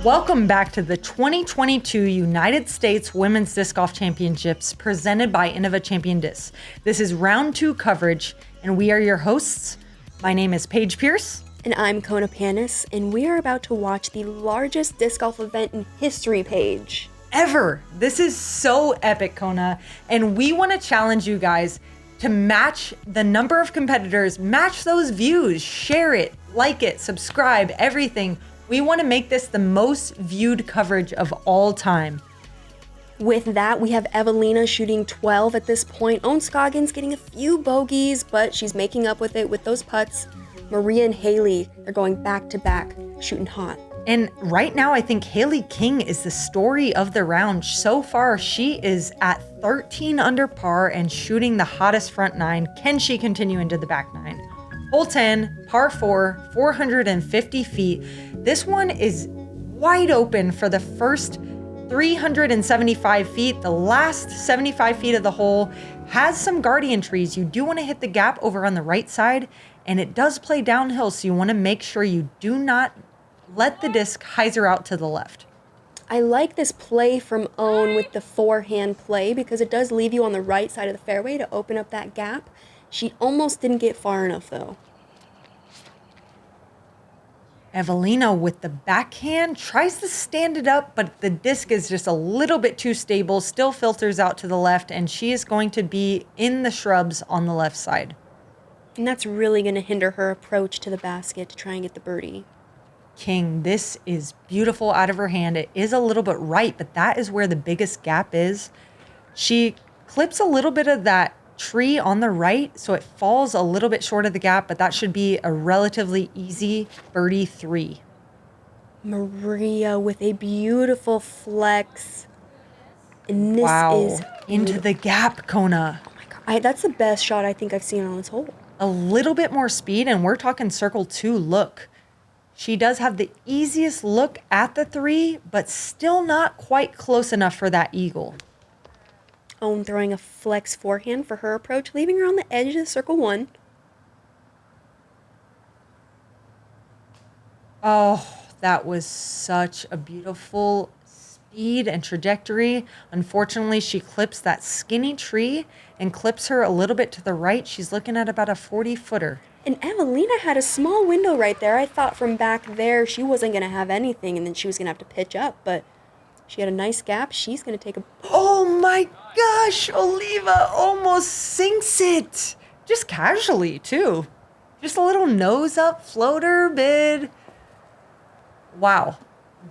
Welcome back to the 2022 United States Women's Disc Golf Championships presented by Innova Champion Disc. This is round 2 coverage, and we are your hosts. My name is Paige Pierce. And I'm Kona Panis, and we are about to watch the largest disc golf event in history, Paige. Ever. This is so epic, Kona, and we want to challenge you guys to match the number of competitors, match those views, share it, like it, subscribe, everything. We want to make this the most viewed coverage of all time. With that, we have Eveliina shooting 12 at this point. Scoggins getting a few bogeys, but she's making up with it with those putts. Maria and Hailey, they're going back to back, shooting hot. And right now, I think Hailey King is the story of the round. So far, she is at 13 under par and shooting the hottest front nine. Can she continue into the back nine? Hole 10, par 4, 450 feet. This one is wide open for the first 375 feet. The last 75 feet of the hole has some guardian trees. You do want to hit the gap over on the right side, and it does play downhill, so you want to make sure you do not let the disc hyzer out to the left. I like this play from Owen with the forehand play because it does leave you on the right side of the fairway to open up that gap. She almost didn't get far enough, though. Eveliina with the backhand tries to stand it up, but the disc is just a little bit too stable, still filters out to the left, and she is going to be in the shrubs on the left side. And that's really going to hinder her approach to the basket to try and get the birdie. King, this is beautiful out of her hand. It is a little bit right, but that is where the biggest gap is. She clips a little bit of that tree on the right, so it falls a little bit short of the gap, but that should be a relatively easy birdie 3. Maria with a beautiful flex. And this is into the gap, Kona. Oh my God, that's the best shot I think I've seen on this hole. A little bit more speed, and we're talking circle 2 look. She does have the easiest look at the 3, but still not quite close enough for that eagle. Owen throwing a flex forehand for her approach, leaving her on the edge of the circle 1. Oh, that was such a beautiful speed and trajectory. Unfortunately, she clips that skinny tree and clips her a little bit to the right. She's looking at about a 40-footer. And Eveliina had a small window right there. I thought from back there she wasn't going to have anything and then she was going to have to pitch up, but she had a nice gap. She's going to take a... Oh my gosh, Oliva almost sinks it. Just casually, too. Just a little nose up floater bid. Wow.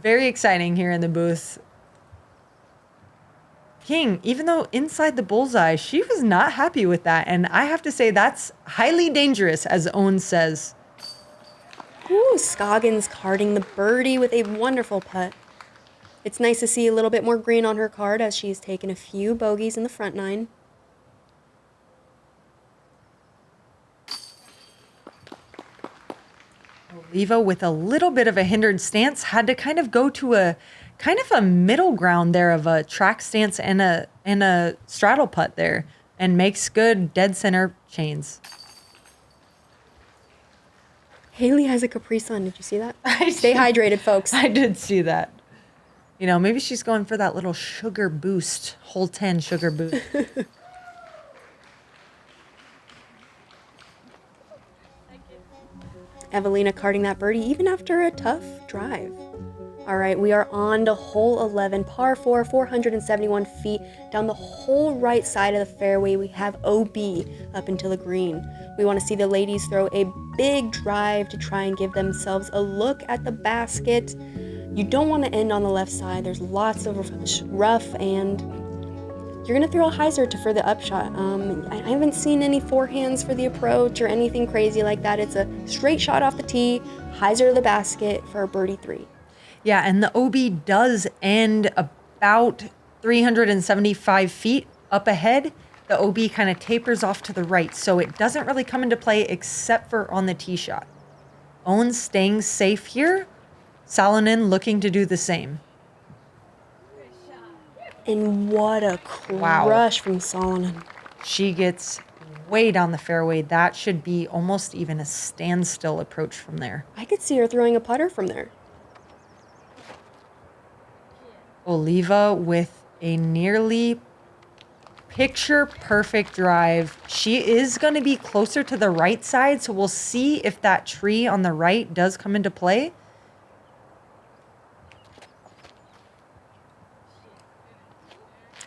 Very exciting here in the booth. King, even though inside the bullseye, she was not happy with that. And I have to say that's highly dangerous, as Owen says. Ooh, Scoggins carding the birdie with a wonderful putt. It's nice to see a little bit more green on her card as she's taken a few bogeys in the front nine. Oliva with a little bit of a hindered stance had to kind of go to a middle ground there of a track stance and a straddle putt there, and makes good dead center chains. Hailey has a Capri Sun. Did you see that? Stay hydrated, folks. I did see that. You know, maybe she's going for that little sugar boost, hole 10 sugar boost. Eveliina carding that birdie even after a tough drive. All right, we are on to hole 11, par 4, 471 feet. Down the whole right side of the fairway, we have OB up until the green. We want to see the ladies throw a big drive to try and give themselves a look at the basket. You don't want to end on the left side. There's lots of rough, and you're going to throw a hyzer for the upshot. I haven't seen any forehands for the approach or anything crazy like that. It's a straight shot off the tee, hyzer to the basket for a birdie 3. Yeah, and the OB does end about 375 feet up ahead. The OB kind of tapers off to the right, so it doesn't really come into play except for on the tee shot. Owen staying safe here. Salonen looking to do the same. And what a crush from Salonen. She gets way down the fairway. That should be almost even a standstill approach from there. I could see her throwing a putter from there. Oliva with a nearly picture perfect drive. She is going to be closer to the right side, so we'll see if that tree on the right does come into play.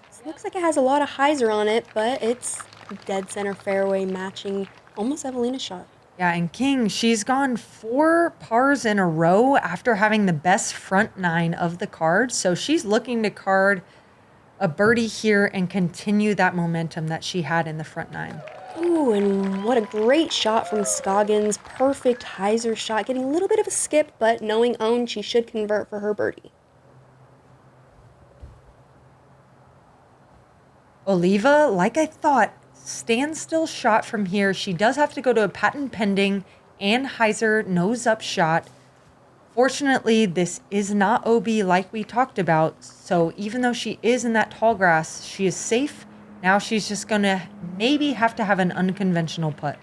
This looks like it has a lot of hyzer on it, but it's dead center fairway matching almost Evelina's shot. Yeah, and King, she's gone 4 pars in a row after having the best front 9 of the card. So she's looking to card a birdie here and continue that momentum that she had in the front 9. Ooh, and what a great shot from Scoggins. Perfect hyzer shot, getting a little bit of a skip, but knowing own, she should convert for her birdie. Oliva, like I thought, standstill shot from here. She does have to go to a patent pending and hyzer nose up shot. Fortunately, this is not OB like we talked about. So even though she is in that tall grass, she is safe. Now she's just going to maybe have to have an unconventional putt.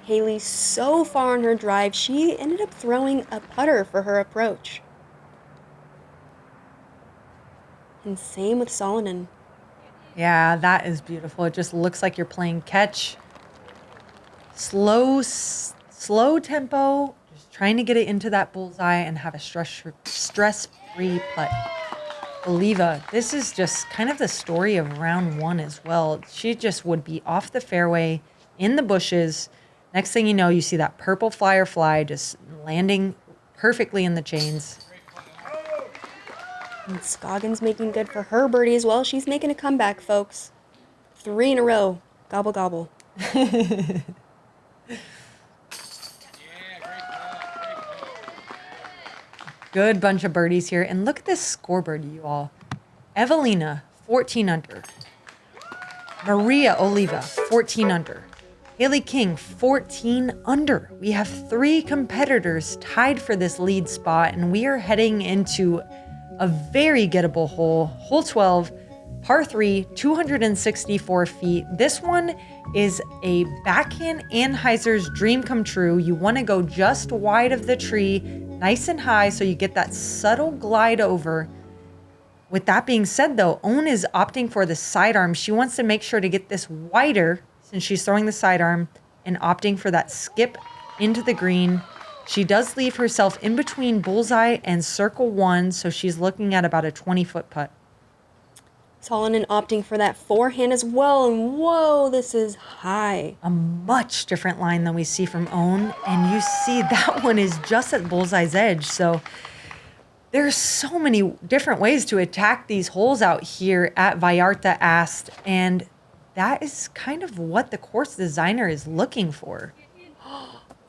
Hailey so far on her drive, she ended up throwing a putter for her approach. And same with Salonen. Yeah, that is beautiful. It just looks like you're playing catch. Slow tempo, just trying to get it into that bullseye and have a stress-free putt. Oliva, this is just kind of the story of round 1 as well. She just would be off the fairway in the bushes. Next thing you know, you see that purple flyer fly just landing perfectly in the chains. And Scoggins making good for her birdie as well. She's making a comeback, folks. 3 in a row. Gobble, gobble. Good bunch of birdies here. And look at this scoreboard, you all. Eveliina, 14 under. Maria Oliva, 14 under. Hailey King, 14 under. We have 3 competitors tied for this lead spot, and we are heading into a very gettable hole. Hole 12, par 3, 264 feet. This one is a backhand and hyzer's dream come true. You want to go just wide of the tree, nice and high, so you get that subtle glide over. With that being said, though, Own is opting for the sidearm. She wants to make sure to get this wider since she's throwing the sidearm and opting for that skip into the green. She does leave herself in between bullseye and circle 1, so she's looking at about a 20-foot putt. Salonen opting for that forehand as well, and whoa, this is high. A much different line than we see from Own, and you see that one is just at bullseye's edge. So there's so many different ways to attack these holes out here at Vallarta Ast, and that is kind of what the course designer is looking for.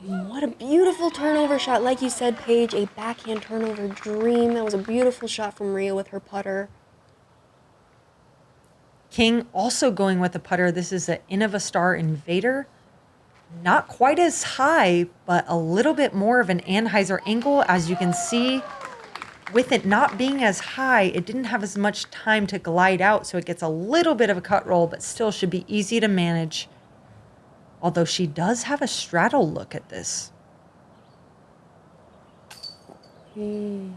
What a beautiful turnover shot. Like you said, Paige, a backhand turnover dream. That was a beautiful shot from Maria with her putter. King also going with a putter. This is an Innovastar Invader. Not quite as high, but a little bit more of an Anheuser angle. As you can see, with it not being as high, it didn't have as much time to glide out, so it gets a little bit of a cut roll, but still should be easy to manage. Although she does have a straddle look at this. Looked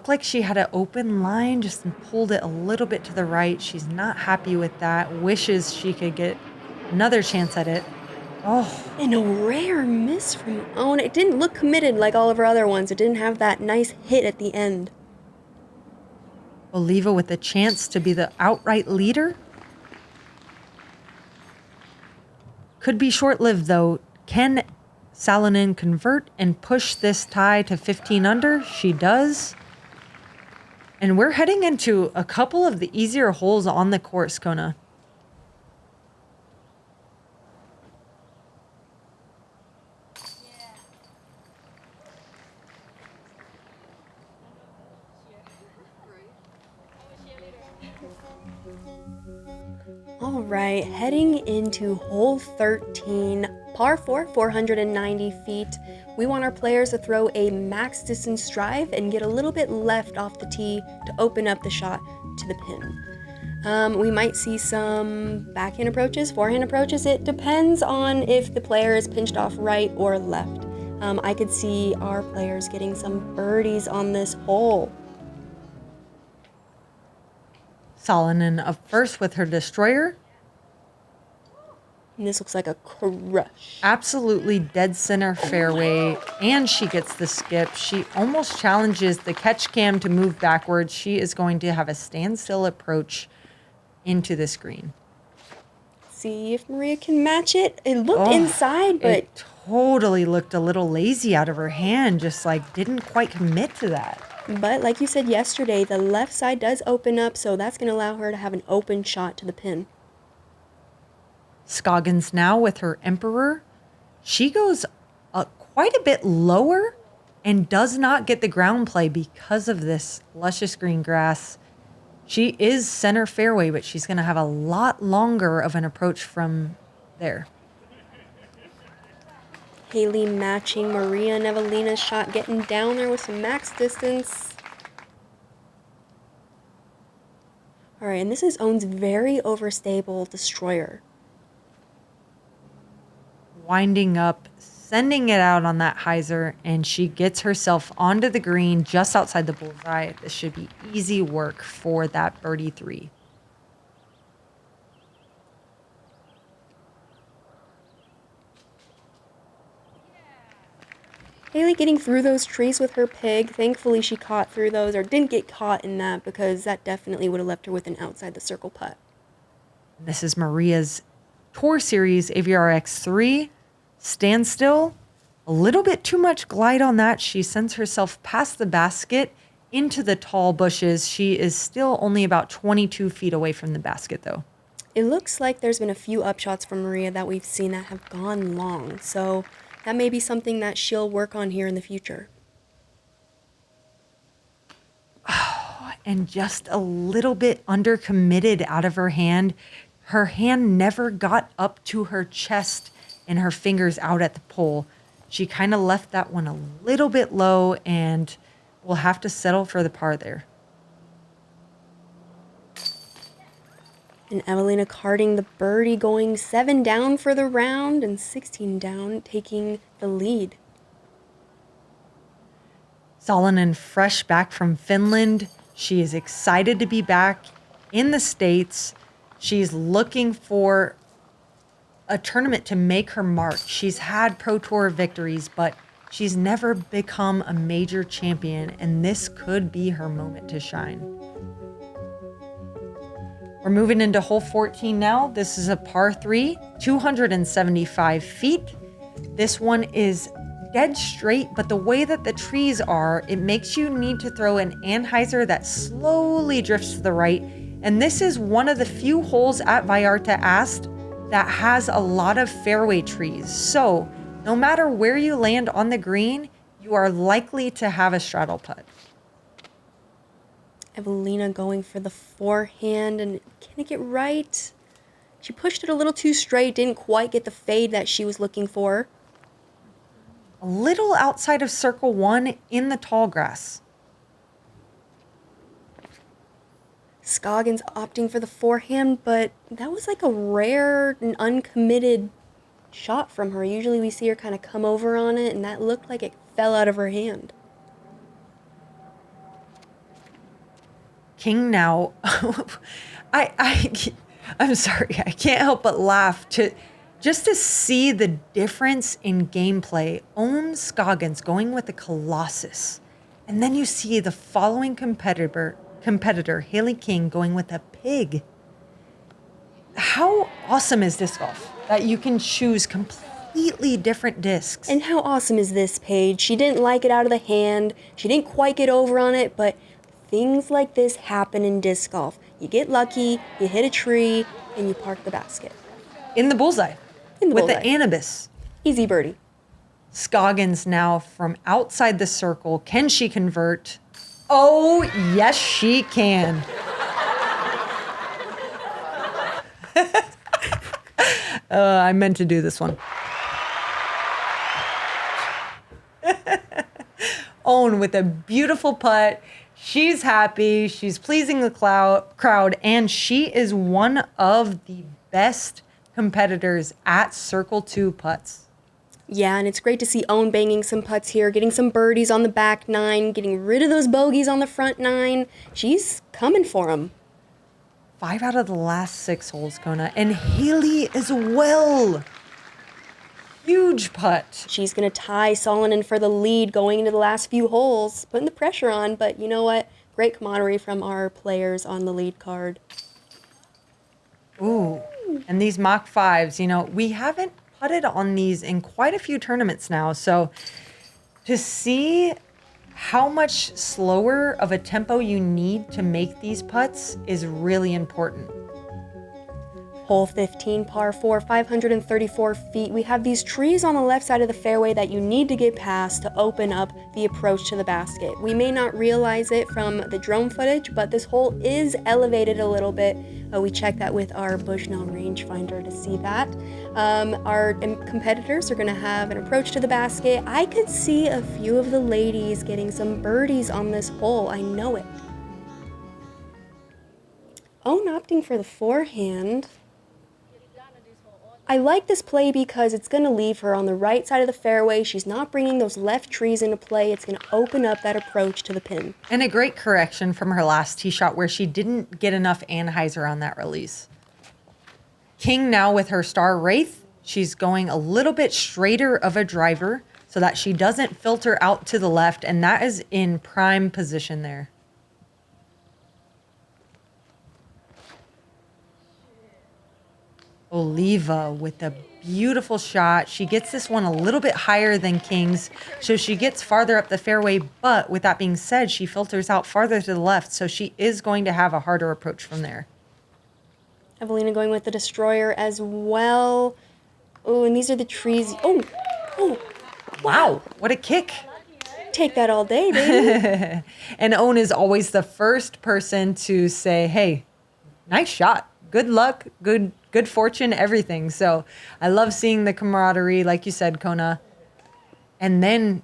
like she had an open line, just pulled it a little bit to the right. She's not happy with that. Wishes she could get another chance at it. Oh. And a rare miss from Own. It didn't look committed like all of her other ones. It didn't have that nice hit at the end. Oliva with a chance to be the outright leader. Could be short-lived, though. Can Salonen convert and push this tie to 15 under? She does. And we're heading into a couple of the easier holes on the course, Kona. All right, heading into hole 13, par 4, 490 feet. We want our players to throw a max distance drive and get a little bit left off the tee to open up the shot to the pin. We might see some backhand approaches, forehand approaches. It depends on if the player is pinched off right or left. I could see our players getting some birdies on this hole. Salonen up first with her destroyer. And this looks like a crush. Absolutely dead center fairway, and she gets the skip. She almost challenges the catch cam to move backwards. She is going to have a standstill approach into this green. See if Maria can match it. It looked inside, but it totally looked a little lazy out of her hand, just like didn't quite commit to that. But like you said yesterday, the left side does open up, so that's going to allow her to have an open shot to the pin. Scoggins now with her Emperor. She goes quite a bit lower and does not get the ground play because of this luscious green grass. She is center fairway, but she's going to have a lot longer of an approach from there. Hailey matching Maria and Evelina's shot, getting down there with some max distance. All right, and this is Owen's very overstable destroyer. Winding up, sending it out on that hyzer, and she gets herself onto the green just outside the bullseye. This should be easy work for that birdie 3. Hailey getting through those trees with her pig. Thankfully, she caught through those, or didn't get caught in that, because that definitely would have left her with an outside the circle putt. This is Maria's Tour Series AVRX3. Standstill. A little bit too much glide on that. She sends herself past the basket into the tall bushes. She is still only about 22 feet away from the basket, though. It looks like there's been a few upshots from Maria that we've seen that have gone long, so that may be something that she'll work on here in the future. And just a little bit undercommitted out of her hand. Her hand never got up to her chest and her fingers out at the pole. She kind of left that one a little bit low, and will have to settle for the par there. And Eveliina carding the birdie, going 7 down for the round and 16 down, taking the lead. Salonen fresh back from Finland. She is excited to be back in the States. She's looking for a tournament to make her mark. She's had Pro Tour victories, but she's never become a major champion, and this could be her moment to shine. We're moving into hole 14 now. This is a par 3, 275 feet. This one is dead straight, but the way that the trees are, it makes you need to throw an anhyzer that slowly drifts to the right. And this is one of the few holes at Vallarta Ast that has a lot of fairway trees. So no matter where you land on the green, you are likely to have a straddle putt. Eveliina going for the forehand, and can it get right? She pushed it a little too straight, didn't quite get the fade that she was looking for. A little outside of circle 1 in the tall grass. Scoggins opting for the forehand, but that was like a rare and uncommitted shot from her. Usually we see her kind of come over on it, and that looked like it fell out of her hand. King now. I'm sorry, I can't help but laugh just to see the difference in gameplay. Scoggins going with the Colossus, and then you see the following competitor Hailey King going with a pig. How awesome is disc golf that you can choose completely different discs? And how awesome is this, Paige? She didn't like it out of the hand. She didn't quite get over on it, but things like this happen in disc golf. You get lucky, you hit a tree, and you park the basket. In the bullseye. With the Anubis. Easy birdie. Scoggins now from outside the circle. Can she convert? Oh, yes, she can. I meant to do this one. Owen with a beautiful putt. She's happy. She's pleasing the crowd, and she is one of the best competitors at Circle 2 putts. Yeah, and it's great to see Owen banging some putts here, getting some birdies on the back 9, getting rid of those bogeys on the front 9. She's coming for him. 5 out of the last 6 holes, Kona. And Hailey as well. Huge putt. She's going to tie Salonen for the lead going into the last few holes, putting the pressure on. But you know what? Great camaraderie from our players on the lead card. Ooh. And these Mach 5s, you know, we haven't putted on these in quite a few tournaments now. So to see how much slower of a tempo you need to make these putts is really important. Hole 15, par 4, 534 feet. We have these trees on the left side of the fairway that you need to get past to open up the approach to the basket. We may not realize it from the drone footage, but this hole is elevated a little bit. We checked that with our Bushnell rangefinder to see that. Our competitors are going to have an approach to the basket. I could see a few of the ladies getting some birdies on this hole. I know it. Owen opting for the forehand. I like this play because it's going to leave her on the right side of the fairway. She's not bringing those left trees into play. It's going to open up that approach to the pin. And a great correction from her last tee shot where she didn't get enough anhyzer on that release. King now with her star wraith. She's going a little bit straighter of a driver so that she doesn't filter out to the left, and that is in prime position there. Oliva with a beautiful shot. She gets this one a little bit higher than King's, so she gets farther up the fairway, but with that being said, she filters out farther to the left, so she is going to have a harder approach from there. Eveliina going with the destroyer as well. Oh, and these are the trees. Oh, wow, what a kick. Take that all day, baby. And Owen is always the first person to say, hey, nice shot. Good luck, good fortune, everything. So I love seeing the camaraderie, like you said, Kona. And then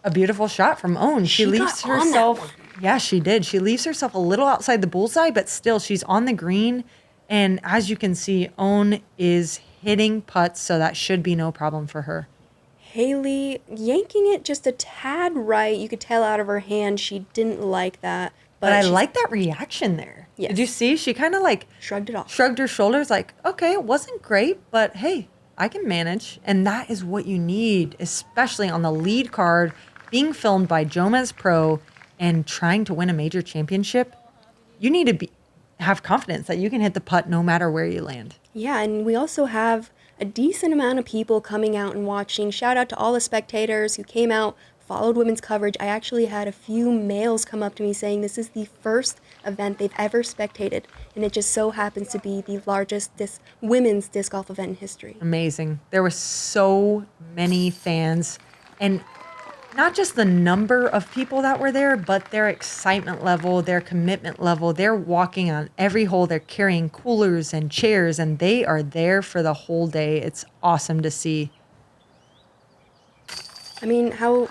a beautiful shot from Owen. She leaves herself. Yeah, she did. She leaves herself a little outside the bullseye, but still she's on the green. And as you can see, Owen is hitting putts, so that should be no problem for her. Hailey yanking it just a tad right. You could tell out of her hand she didn't like that. But I like that reaction there. Yes. Did you see? She kind of like shrugged it off. Shrugged her shoulders like, okay, it wasn't great, but hey, I can manage. And that is what you need, especially on the lead card, being filmed by JomezPro and trying to win a major championship. You need to have confidence that you can hit the putt no matter where you land. Yeah, and we also have a decent amount of people coming out and watching. Shout out to all the spectators who came out, followed women's coverage. I actually had a few males come up to me saying this is the first event they've ever spectated, and it just so happens to be the largest women's disc golf event in history. Amazing. There were so many fans, and not just the number of people that were there, but their excitement level, their commitment level. They're walking on every hole. They're carrying coolers and chairs, and they are there for the whole day. It's awesome to see. I mean, how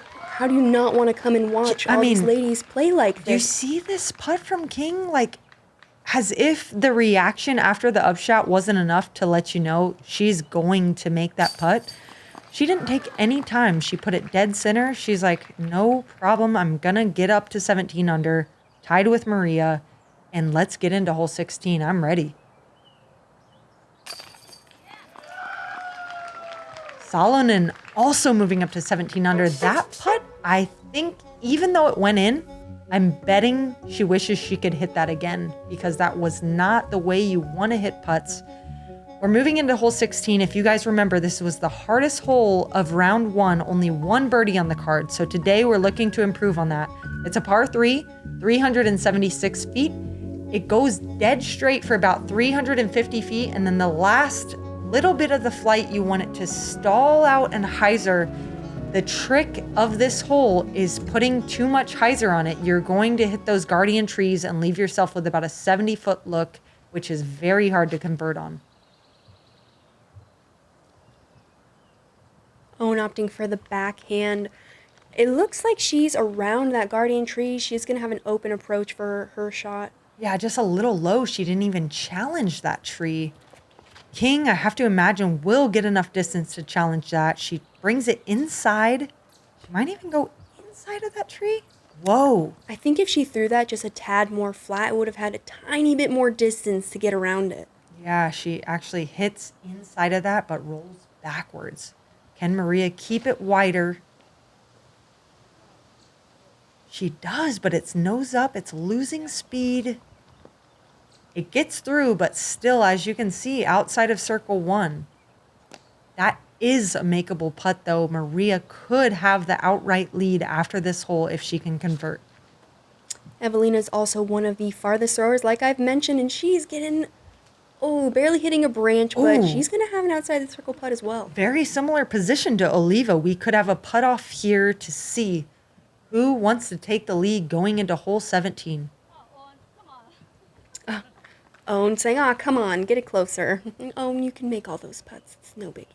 do you not want to come and watch all these ladies play like this? You see this putt from King, like as if the reaction after the upshot wasn't enough to let you know she's going to make that putt. She didn't take any time. She put it dead center. She's like, no problem. I'm going to get up to 17 under, tied with Maria, and let's get into hole 16. I'm ready. Salonen also moving up to 17 under. That putt, I think, even though it went in, I'm betting she wishes she could hit that again because that was not the way you want to hit putts. We're moving into hole 16. If you guys remember, this was the hardest hole of round one, only one birdie on the card. So today we're looking to improve on that. It's a par 3, 376 feet. It goes dead straight for about 350 feet. And then the last little bit of the flight, you want it to stall out and hyzer. The trick of this hole is putting too much hyzer on it. You're going to hit those guardian trees and leave yourself with about a 70-foot look, which is very hard to convert on. Owen opting for the backhand. It looks like she's around that guardian tree. She's going to have an open approach for her shot. Yeah, just a little low. She didn't even challenge that tree. King, I have to imagine, will get enough distance to challenge that. She brings it inside. She might even go inside of that tree. Whoa. I think if she threw that just a tad more flat, it would have had a tiny bit more distance to get around it. Yeah, she actually hits inside of that, but rolls backwards. Can Maria keep it wider? She does, but it's nose up. It's losing speed. It gets through, but still, as you can see, outside of circle 1. That is a makeable putt, though. Maria could have the outright lead after this hole if she can convert. Eveliina is also one of the farthest throwers, like I've mentioned, and she's getting, barely hitting a branch, but she's going to have an outside the circle putt as well. Very similar position to Oliva. We could have a putt off here to see who wants to take the lead going into hole 17. Owen saying, come on, get it closer. Owen, you can make all those putts. It's no biggie.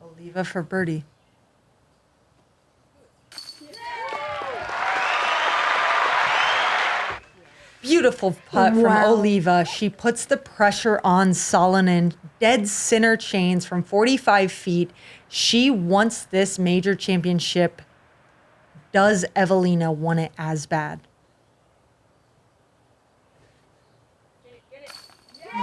Oliva for birdie. Beautiful putt from Oliva. She puts the pressure on Salonen. Dead center chains from 45 feet. She wants this major championship. Does Eveliina want it as bad?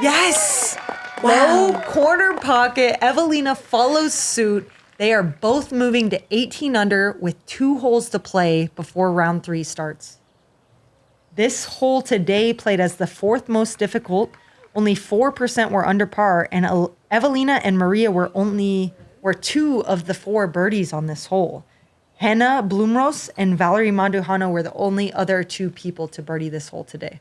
Yes! Low corner pocket. Eveliina follows suit. They are both moving to 18 under with 2 holes to play before round 3 starts. This hole today played as the 4th most difficult. Only 4% were under par, and Eveliina and Maria were 2 of the 4 birdies on this hole. Henna Blumros and Valerie Manduhano were the only other 2 people to birdie this hole today.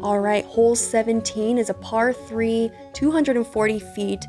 All right, hole 17 is a par 3, 240 feet.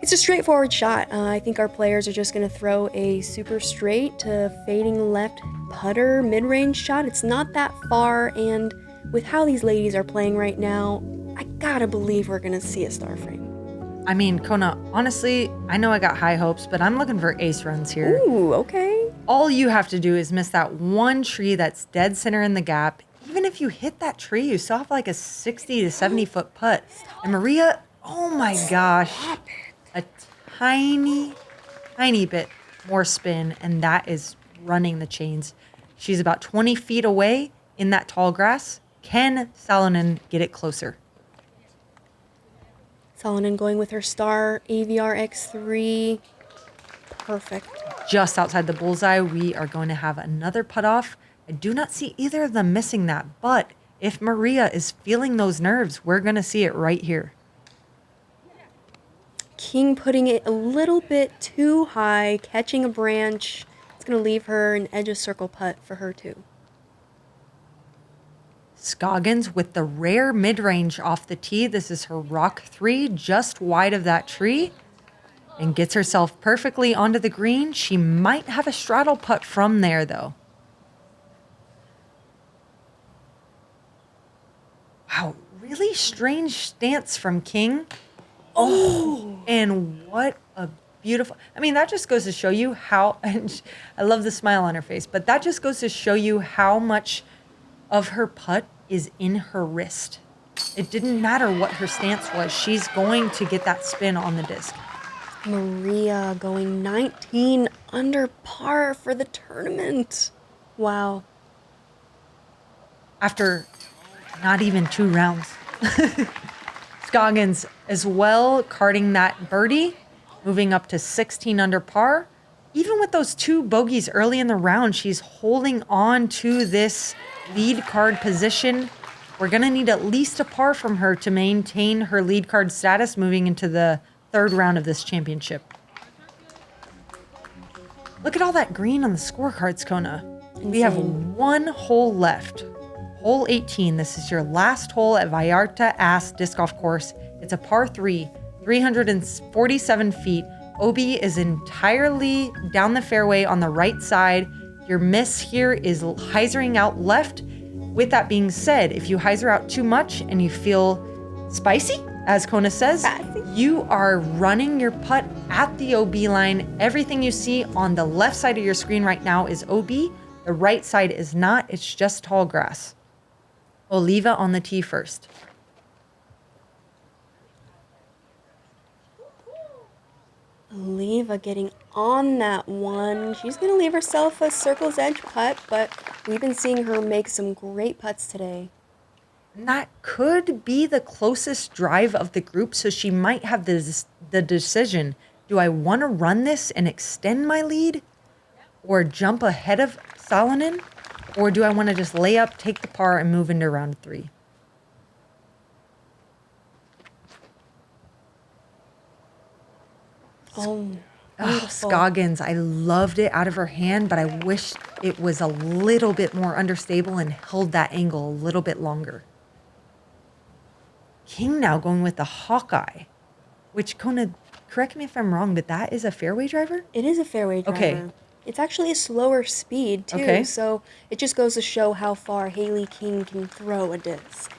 It's a straightforward shot. I think our players are just going to throw a super straight to fading left putter mid-range shot. It's not that far, and with how these ladies are playing right now, I gotta believe we're going to see a star frame. I mean, Kona, honestly, I know I got high hopes, but I'm looking for ace runs here. Ooh, okay. All you have to do is miss that one tree that's dead center in the gap. Even if you hit that tree, you still have like a 60 to 70 foot putt. And Maria, oh my gosh, a tiny bit more spin, and that is running the chains. She's about 20 feet away in that tall grass. Can Salonen get it closer? Salonen going with her star AVR X3. Perfect. Just outside the bullseye, we are going to have another putt off. I do not see either of them missing that, but if Maria is feeling those nerves, we're going to see it right here. King putting it a little bit too high, catching a branch. It's going to leave her an edge of circle putt for her too. Scoggins with the rare mid-range off the tee. This is her rock 3, just wide of that tree, and gets herself perfectly onto the green. She might have a straddle putt from there, though. Wow, really strange stance from King. Oh, and what a beautiful, I mean, that just goes to show you how, and I love the smile on her face, but that just goes to show you how much of her putt is in her wrist. It didn't matter what her stance was. She's going to get that spin on the disc. Maria going 19 under par for the tournament. Wow. After not even 2 rounds. Scoggins as well, carding that birdie, moving up to 16 under par. Even with those 2 bogeys early in the round, she's holding on to this lead card position. We're going to need at least a par from her to maintain her lead card status moving into the third round of this championship. Look at all that green on the scorecards, Kona. Insane. We have one hole left. Hole 18. This is your last hole at Vallarta Disc Golf Course. It's a par 3, 347 feet. OB is entirely down the fairway on the right side. Your miss here is hyzering out left. With that being said, if you hyzer out too much and you feel spicy, as Kona says, you are running your putt at the OB line. Everything you see on the left side of your screen right now is OB. The right side is not. It's just tall grass. Oliva on the tee first. Oliva getting on that one. She's going to leave herself a circle's edge putt, but we've been seeing her make some great putts today. And that could be the closest drive of the group, so she might have the decision. Do I want to run this and extend my lead or jump ahead of Salonen? Or do I want to just lay up, take the par, and move into round 3? Oh, beautiful. Scoggins, I loved it out of her hand, but I wish it was a little bit more understable and held that angle a little bit longer. King now going with the Hawkeye, which, Kona, correct me if I'm wrong, but that is a fairway driver? It is a fairway driver. Okay. It's actually a slower speed, too, Okay. so it just goes to show how far Hailey King can throw a disc.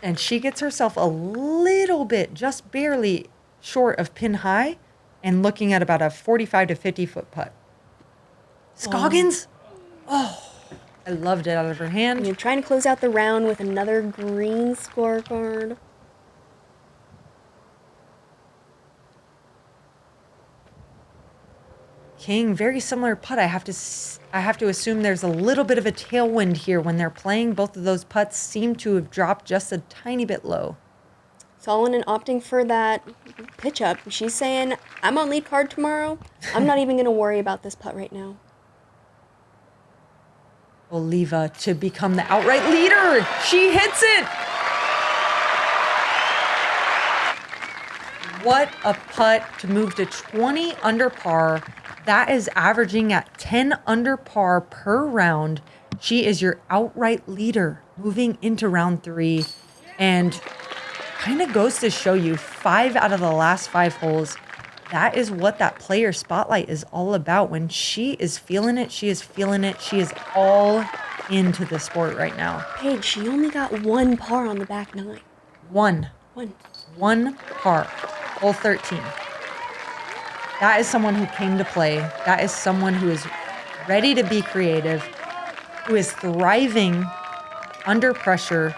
And she gets herself a little bit, just barely short of pin high, and looking at about a 45 to 50 foot putt. Scoggins? Oh, I loved it out of her hand. And you're trying to close out the round with another green scorecard. King, very similar putt. I have to assume there's a little bit of a tailwind here when they're playing. Both of those putts seem to have dropped just a tiny bit low. Salonen opting for that pitch up. She's saying, I'm on lead card tomorrow. I'm not even going to worry about this putt right now. Oliva to become the outright leader. She hits it. What a putt to move to 20 under par. That is averaging at 10 under par per round. She is your outright leader moving into round 3. And kind of goes to show you 5 out of the last 5 holes. That is what that player spotlight is all about. When she is feeling it, she is feeling it. She is all into the sport right now. Paige, she only got 1 par on the back 9. One par. Hole 13. That is someone who came to play. That is someone who is ready to be creative, who is thriving under pressure,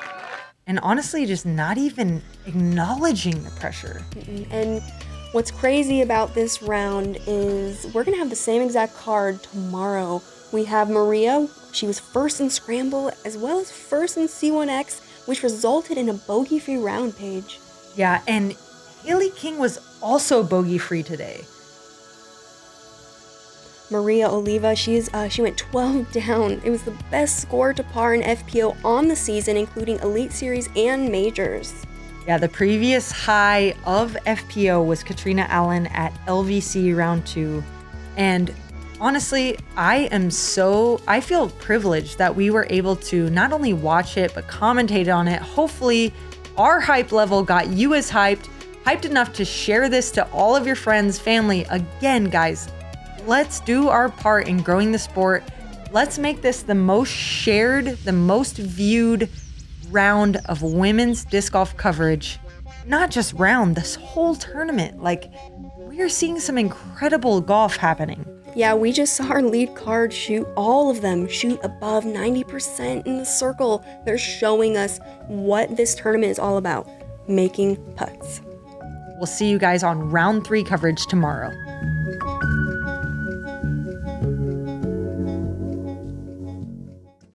and honestly just not even acknowledging the pressure. And what's crazy about this round is we're going to have the same exact card tomorrow. We have Maria. She was first in Scramble as well as first in C1X, which resulted in a bogey-free round, Paige. Yeah, and Hailey King was also bogey-free today. Maria Oliva, she went 12 down. It was the best score to par in FPO on the season, including Elite Series and Majors. Yeah, the previous high of FPO was Katrina Allen at LVC round 2. And honestly, I feel privileged that we were able to not only watch it, but commentate on it. Hopefully our hype level got you as hyped enough to share this to all of your friends, family. Again, guys, let's do our part in growing the sport. Let's make this the most shared, the most viewed round of women's disc golf coverage. Not just round, this whole tournament. Like, we are seeing some incredible golf happening. Yeah, we just saw our lead card shoot, all of them shoot above 90% in the circle. They're showing us what this tournament is all about, making putts. We'll see you guys on round 3 coverage tomorrow.